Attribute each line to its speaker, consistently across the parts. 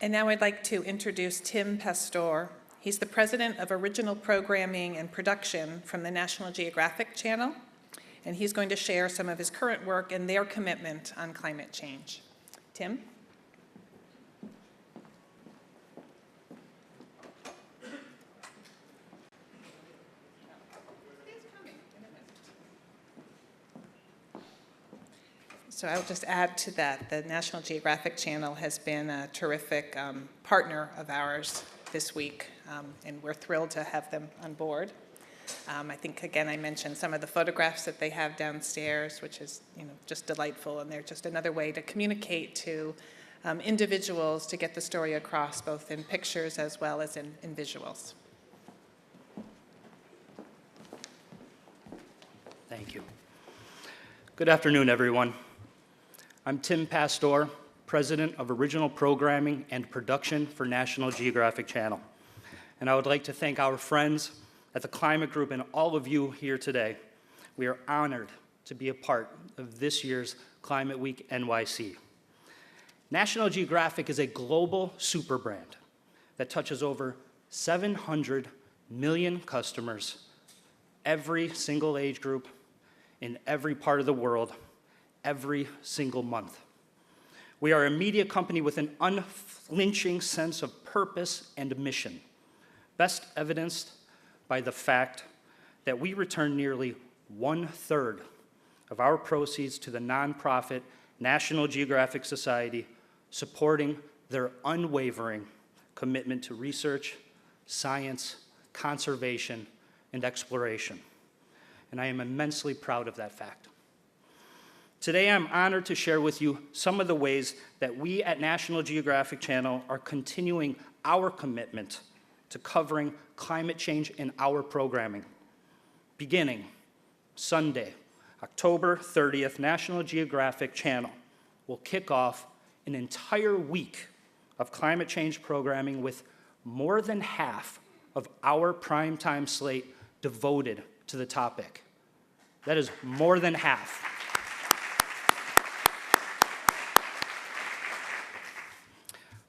Speaker 1: And now I'd like to introduce Tim Pastore. He's the president of original programming and production from the National Geographic channel, and he's going to share some of his current work and their commitment on climate change. Tim? So I'll just add to that, the National Geographic channel has been a terrific partner of ours this week, and we're thrilled to have them on board. I think, again, I mentioned some of the photographs that they have downstairs, which is just delightful, and they're just another way to communicate to individuals to get the story across, both in pictures as well as in visuals.
Speaker 2: Thank you. Good afternoon, everyone. I'm Tim Pastore, President of Original Programming and Production for National Geographic Channel. And I would like to thank our friends at the Climate Group and all of you here today. We are honored to be a part of this year's Climate Week NYC. National Geographic is a global super brand that touches over 700 million customers, every single age group, in every part of the world, every single month. We are a media company with an unflinching sense of purpose and mission, best evidenced by the fact that we return nearly 1/3 of our proceeds to the nonprofit National Geographic Society, supporting their unwavering commitment to research, science, conservation, and exploration. And I am immensely proud of that fact. Today, I'm honored to share with you some of the ways that we at National Geographic Channel are continuing our commitment to covering climate change in our programming. Beginning Sunday, October 30th, National Geographic Channel will kick off an entire week of climate change programming with more than half of our primetime slate devoted to the topic. That is more than half.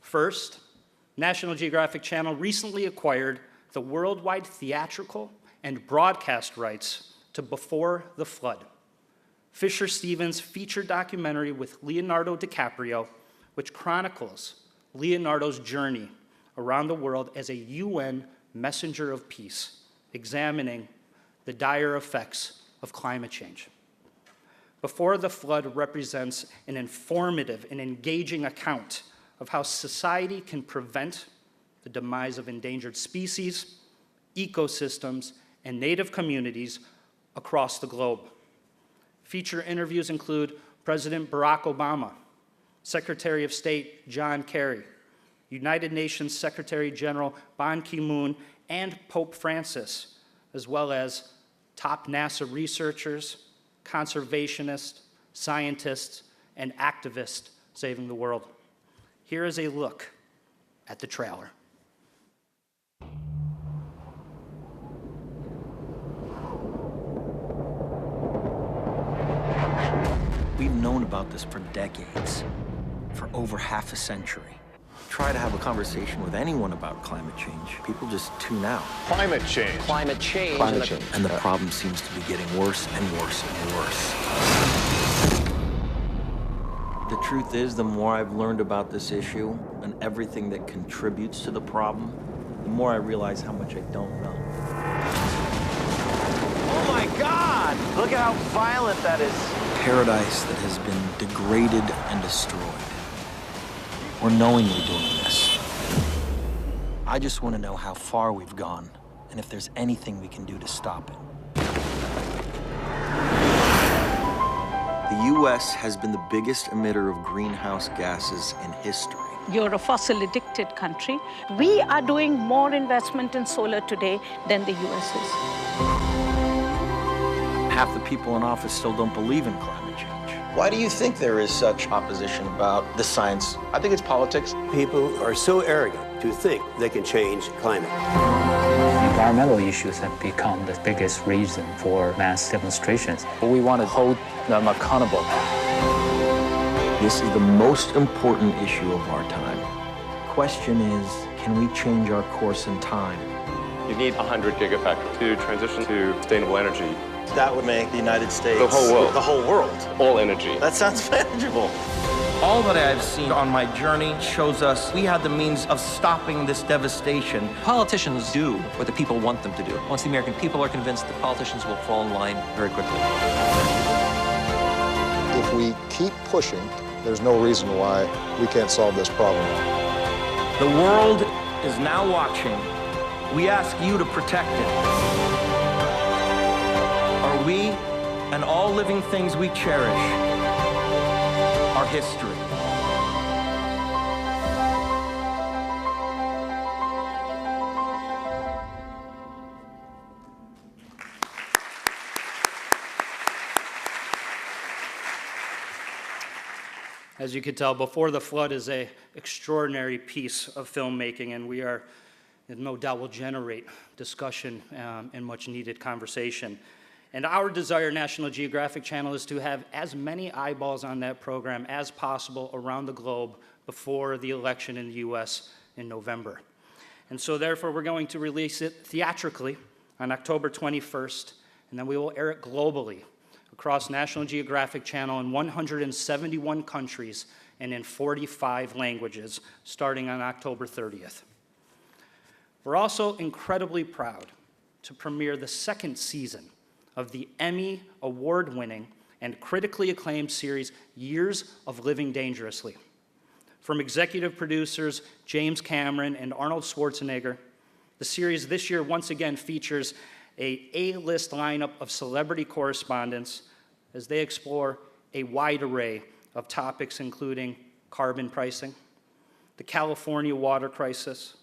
Speaker 2: First, National Geographic Channel recently acquired the worldwide theatrical and broadcast rights to Before the Flood, Fisher Stevens' feature documentary with Leonardo DiCaprio, which chronicles Leonardo's journey around the world as a UN messenger of peace, examining the dire effects of climate change. Before the Flood represents an informative and engaging account of how society can prevent the demise of endangered species, ecosystems, and native communities across the globe. Feature interviews include President Barack Obama, Secretary of State John Kerry, United Nations Secretary General Ban Ki-moon, and Pope Francis, as well as top NASA researchers, conservationists, scientists, and activists saving the world. Here is a look at the trailer.
Speaker 3: We've known about this for decades, for over half a century. Try to have a conversation with anyone about climate change, people just tune out.
Speaker 4: Climate change.
Speaker 5: Climate change.
Speaker 4: Climate change.
Speaker 3: And the problem seems to be getting worse and worse and worse. The truth is, the more I've learned about this issue and everything that contributes to the problem, the more I realize how much I don't know.
Speaker 5: Oh my God! Look at how violent that is.
Speaker 3: Paradise that has been degraded and destroyed. We're knowingly doing this. I just want to know how far we've gone and if there's anything we can do to stop it. The U.S. has been the biggest emitter of greenhouse gases in history.
Speaker 6: You're a fossil-addicted country. We are doing more investment in solar today than the U.S. is.
Speaker 3: Half the people in office still don't believe in climate change.
Speaker 7: Why do you think there is such opposition about the science?
Speaker 4: I think it's politics.
Speaker 8: People are so arrogant to think they can change climate.
Speaker 9: Environmental issues have become the biggest reason for mass demonstrations.
Speaker 5: We want to hold them accountable.
Speaker 3: This is the most important issue of our time. question is, can we change our course in time?
Speaker 4: You need 100 gigafactories to transition to sustainable energy.
Speaker 7: That would make the United States...
Speaker 4: The whole world.
Speaker 7: The whole world.
Speaker 4: All energy.
Speaker 7: That sounds manageable.
Speaker 10: All that I've seen on my journey shows us we have the means of stopping this devastation.
Speaker 3: Politicians do what the people want them to do. Once the American people are convinced, the politicians will fall in line very quickly.
Speaker 11: If we keep pushing, there's no reason why we can't solve this problem.
Speaker 10: The world is now watching. We ask you to protect it. Are we and all living things we cherish our history?
Speaker 2: As you can tell, Before the Flood is an extraordinary piece of filmmaking, and no doubt will generate discussion and much needed conversation. And our desire, National Geographic Channel, is to have as many eyeballs on that program as possible around the globe before the election in the US in November. And so therefore, we're going to release it theatrically on October 21st, and then we will air it globally across National Geographic Channel in 171 countries and in 45 languages, starting on October 30th. We're also incredibly proud to premiere the second season of the Emmy award-winning and critically acclaimed series, Years of Living Dangerously. From executive producers James Cameron and Arnold Schwarzenegger, the series this year once again features an A-list lineup of celebrity correspondents as they explore a wide array of topics including carbon pricing, the California water crisis,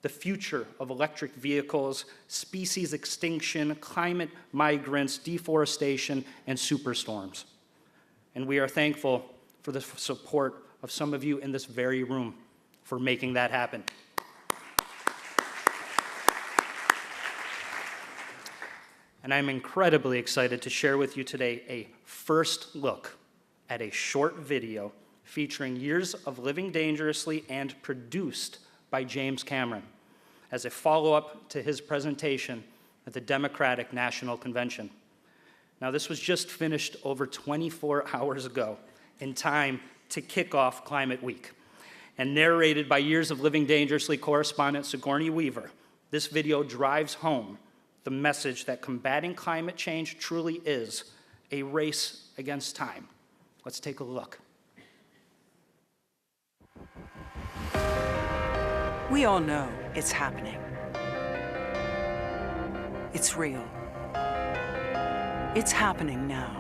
Speaker 2: the future of electric vehicles, species extinction, climate migrants, deforestation, and superstorms. And we are thankful for the support of some of you in this very room for making that happen. And I'm incredibly excited to share with you today a first look at a short video featuring Years of Living Dangerously and produced by James Cameron as a follow-up to his presentation at the Democratic National Convention. Now, this was just finished over 24 hours ago in time to kick off Climate Week. And narrated by Years of Living Dangerously correspondent Sigourney Weaver, this video drives home the message that combating climate change truly is a race against time. Let's take a look.
Speaker 12: We all know it's happening. It's real. It's happening now.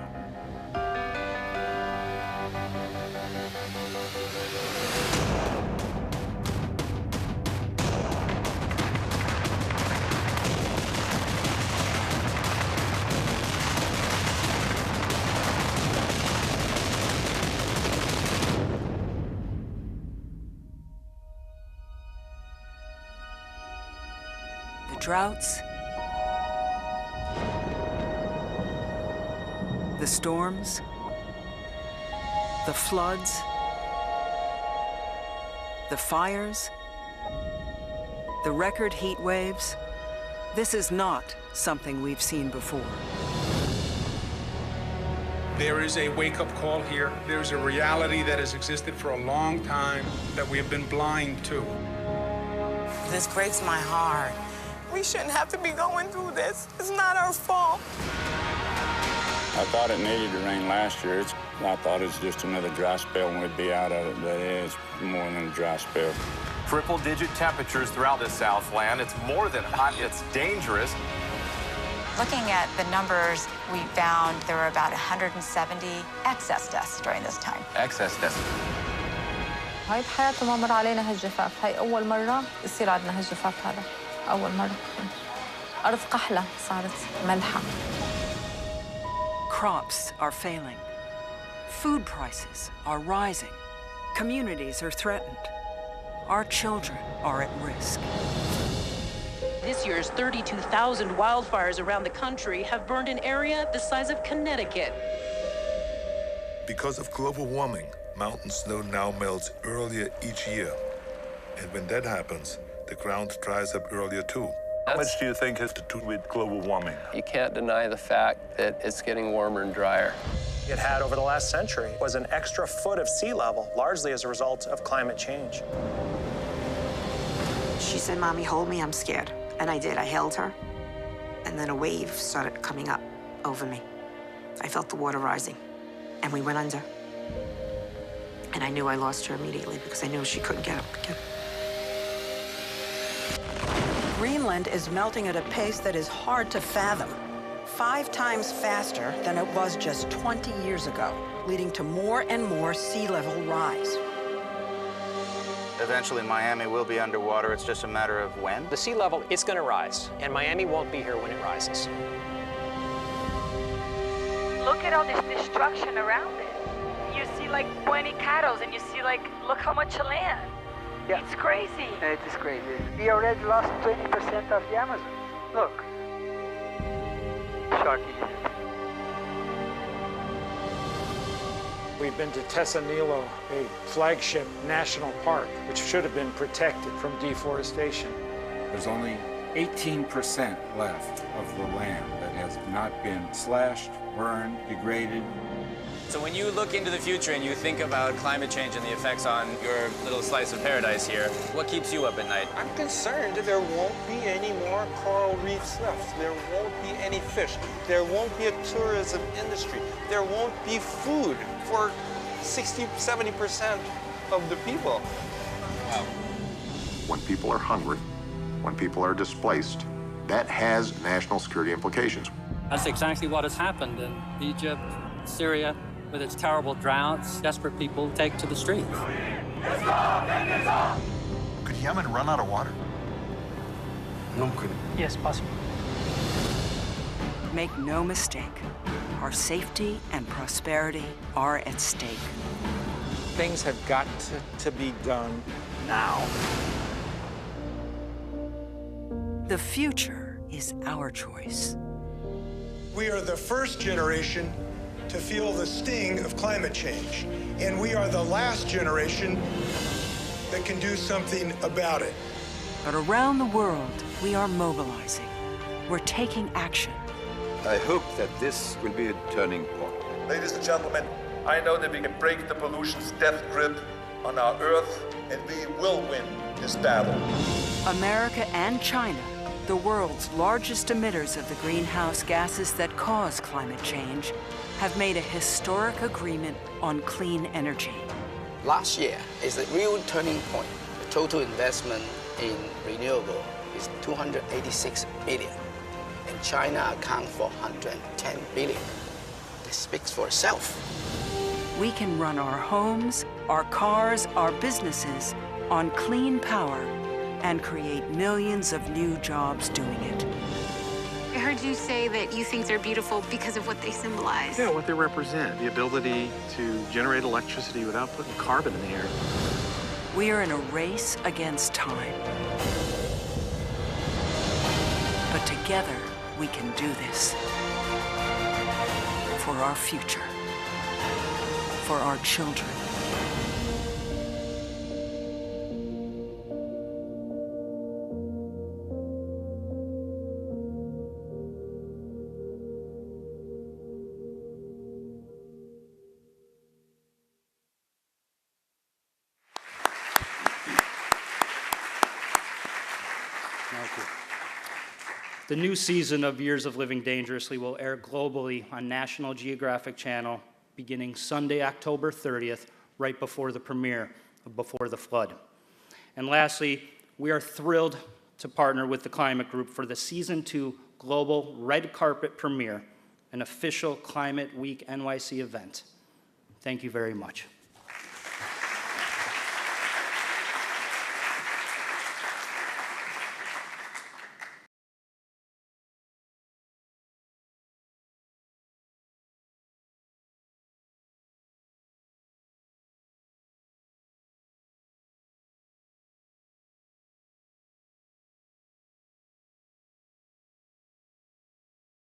Speaker 12: Droughts, the storms, the floods, the fires, the record heat waves. This is not something we've seen before.
Speaker 13: There is a wake-up call here. There's a reality that has existed for a long time that we have been blind to.
Speaker 14: This breaks my heart. We shouldn't have to be going through this. It's not our fault.
Speaker 15: I thought it needed to rain last year. I thought it was just another dry spell and we'd be out of it, but it's more than a dry spell.
Speaker 16: Triple-digit temperatures throughout the Southland. It's more than hot, it's dangerous.
Speaker 17: Looking at the numbers, we found there were about 170 excess deaths during this time.
Speaker 16: Excess deaths.
Speaker 18: هاي بحياته ما مر علينا هالجفاف، هاي أول مرة يصير عندنا هالجفاف هذا. أول مرة. أرض قحلة صارت ملحة.
Speaker 12: Crops are failing. Food prices are rising. Communities are threatened. Our children are at risk.
Speaker 19: This year's 32,000 wildfires around the country have burned an area the size of Connecticut.
Speaker 20: Because of global warming, mountain snow now melts earlier each year. And when that happens, the ground dries up earlier too.
Speaker 21: How much do you think has to do with global warming?
Speaker 22: You can't deny the fact that it's getting warmer and drier.
Speaker 23: It had over the last century was an extra foot of sea level, largely as a result of climate change.
Speaker 24: She said, "Mommy, hold me, I'm scared." And I did, I held her. And then a wave started coming up over me. I felt the water rising, and we went under. And I knew I lost her immediately because I knew she couldn't get up again.
Speaker 25: Greenland is melting at a pace that is hard to fathom, 5 times faster than it was just 20 years ago, leading to more and more sea level rise.
Speaker 26: Eventually, Miami will be underwater. It's just a matter of when.
Speaker 27: The sea level, it's going to rise, and Miami won't be here when it rises.
Speaker 28: Look at all this destruction around it. You see like 20 cattle, and you see like, look how much land. Yeah. It's crazy.
Speaker 29: It is crazy. We already lost 20% of the Amazon. Look. Shocking.
Speaker 30: We've been to Tesanilo, a flagship national park, which should have been protected from deforestation.
Speaker 31: There's only 18% left of the land that has not been slashed, burned, degraded.
Speaker 32: So when you look into the future and you think about climate change and the effects on your little slice of paradise here, what keeps you up at night?
Speaker 33: I'm concerned that there won't be any more coral reefs left. There won't be any fish. There won't be a tourism industry. There won't be food for 60–70% of the people.
Speaker 32: Wow.
Speaker 34: When people are hungry, when people are displaced, that has national security implications.
Speaker 35: That's exactly what has happened in Egypt, Syria, with its terrible droughts. Desperate people take to the streets.
Speaker 34: Could Yemen run out of water?
Speaker 25: Yes, possible.
Speaker 12: Make no mistake, our safety and prosperity are at stake.
Speaker 33: Things have got to be done now.
Speaker 12: The future is our choice.
Speaker 36: We are the first generation to feel the sting of climate change, and we are the last generation that can do something about it.
Speaker 12: But around the world, we are mobilizing. We're taking action.
Speaker 37: I hope that this will be a turning point.
Speaker 20: Ladies and gentlemen, I know that we can break the pollution's death grip on our Earth, and we will win this battle.
Speaker 12: America and China, the world's largest emitters of the greenhouse gases that cause climate change, have made a historic agreement on clean energy.
Speaker 38: Last year is a real turning point. The total investment in renewable is $286 billion, and China accounts for $110 billion. This speaks for itself.
Speaker 12: We can run our homes, our cars, our businesses on clean power and create millions of new jobs doing it.
Speaker 39: I heard you say that you think they're beautiful because of what they symbolize.
Speaker 16: Yeah, what they represent, the ability to generate electricity without putting carbon in the air.
Speaker 12: We are in a race against time. But together, we can do this. For our future. For our children.
Speaker 2: The new season of Years of Living Dangerously will air globally on National Geographic Channel beginning Sunday, October 30th, right before the premiere of Before the Flood. And lastly, we are thrilled to partner with the Climate Group for the Season 2 Global Red Carpet Premiere, an official Climate Week NYC event. Thank you very much.